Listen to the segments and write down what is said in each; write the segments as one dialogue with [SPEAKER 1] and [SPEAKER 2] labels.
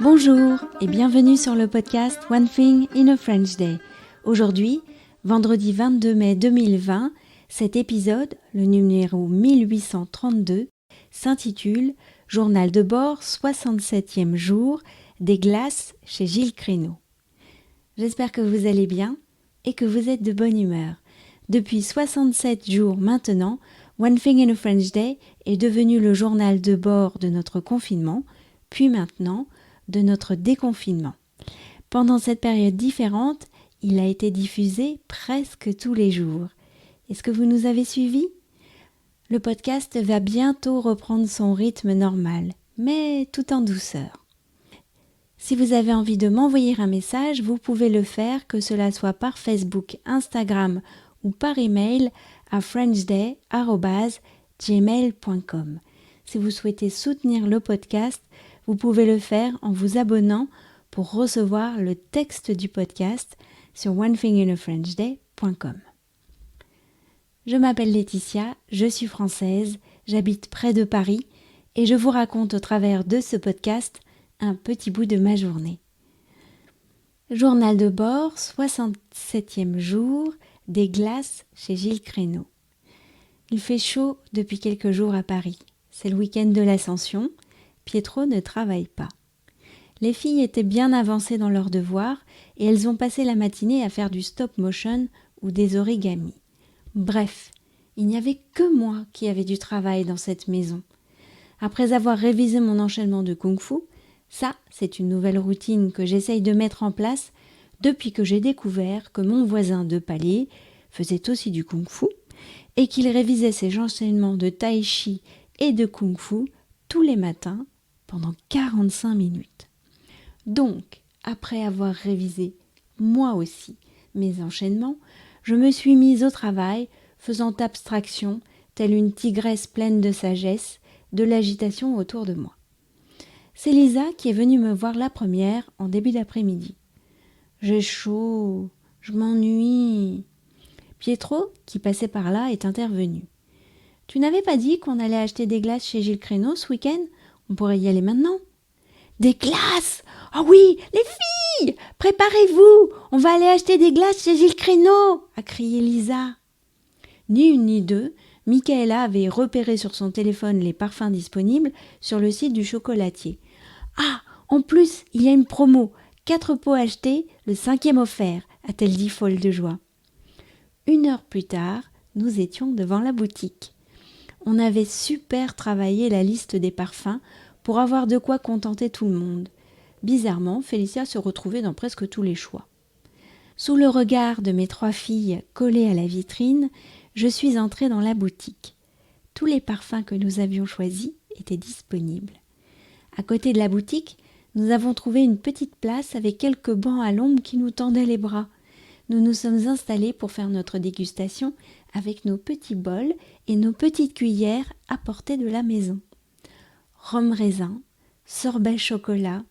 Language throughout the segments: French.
[SPEAKER 1] Bonjour et bienvenue sur le podcast One Thing in a French Day. Aujourd'hui, vendredi 22 mai 2020, cet épisode, le numéro 1832, s'intitule « Journal de bord, 67e jour, des glaces chez Gilles Créneau ». J'espère que vous allez bien et que vous êtes de bonne humeur. Depuis 67 jours maintenant, One Thing in a French Day est devenu le journal de bord de notre confinement, puis maintenant de notre déconfinement. Pendant cette période différente, il a été diffusé presque tous les jours. Est-ce que vous nous avez suivis ? Le podcast va bientôt reprendre son rythme normal, mais tout en douceur. Si vous avez envie de m'envoyer un message, vous pouvez le faire, que cela soit par Facebook, Instagram ou par email à frenchday@gmail.com. Si vous souhaitez soutenir le podcast, vous pouvez le faire en vous abonnant pour recevoir le texte du podcast sur onethinginafrenchday.com. Je m'appelle Laetitia, je suis française, j'habite près de Paris et je vous raconte au travers de ce podcast un petit bout de ma journée. Journal de bord, 67e jour, des glaces chez Gilles Créneau. Il fait chaud depuis quelques jours à Paris. C'est le week-end de l'Ascension. Pietro ne travaille pas. Les filles étaient bien avancées dans leurs devoirs et elles ont passé la matinée à faire du stop motion ou des origamis. Bref, il n'y avait que moi qui avais du travail dans cette maison. Après avoir révisé mon enchaînement de kung-fu, ça, c'est une nouvelle routine que j'essaye de mettre en place depuis que j'ai découvert que mon voisin de palier faisait aussi du kung-fu et qu'il révisait ses enchaînements de tai chi et de kung-fu tous les matins pendant 45 minutes. Donc, après avoir révisé moi aussi mes enchaînements, je me suis mise au travail, faisant abstraction, telle une tigresse pleine de sagesse, de l'agitation autour de moi. C'est Lisa qui est venue me voir la première en début d'après-midi. « J'ai chaud, je m'ennuie. » Pietro, qui passait par là, est intervenu. « Tu n'avais pas dit qu'on allait acheter des glaces chez Gilles Créneau ce week-end ? On pourrait y aller maintenant. » « Des glaces ? Oh oui, les filles, préparez-vous, on va aller acheter des glaces chez Gilles Créneau !» a crié Lisa. Ni une ni deux, Michaela avait repéré sur son téléphone les parfums disponibles sur le site du chocolatier. « Ah, en plus, il y a une promo, 4 pots achetés, le 5e offert !» a-t-elle dit folle de joie. 1 heure plus tard, nous étions devant la boutique. On avait super travaillé la liste des parfums pour avoir de quoi contenter tout le monde. Bizarrement, Félicia se retrouvait dans presque tous les choix. Sous le regard de mes 3 filles collées à la vitrine, je suis entrée dans la boutique. Tous les parfums que nous avions choisis étaient disponibles. À côté de la boutique, nous avons trouvé une petite place avec quelques bancs à l'ombre qui nous tendaient les bras. Nous nous sommes installés pour faire notre dégustation avec nos petits bols et nos petites cuillères apportées de la maison. Rhum raisin, sorbet chocolat,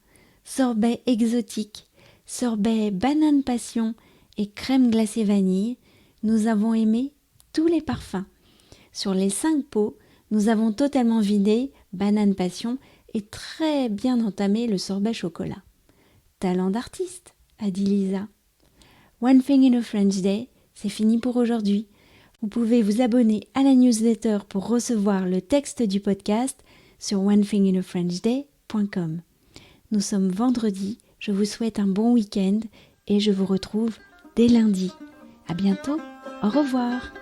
[SPEAKER 1] sorbet exotique, sorbet banane passion et crème glacée vanille, nous avons aimé tous les parfums. Sur les 5 pots, nous avons totalement vidé banane passion et très bien entamé le sorbet chocolat. Talent d'artiste, a dit Lisa. One Thing in a French Day, c'est fini pour aujourd'hui. Vous pouvez vous abonner à la newsletter pour recevoir le texte du podcast sur onethinginafrenchday.com. Nous sommes vendredi, je vous souhaite un bon week-end et je vous retrouve dès lundi. À bientôt, au revoir.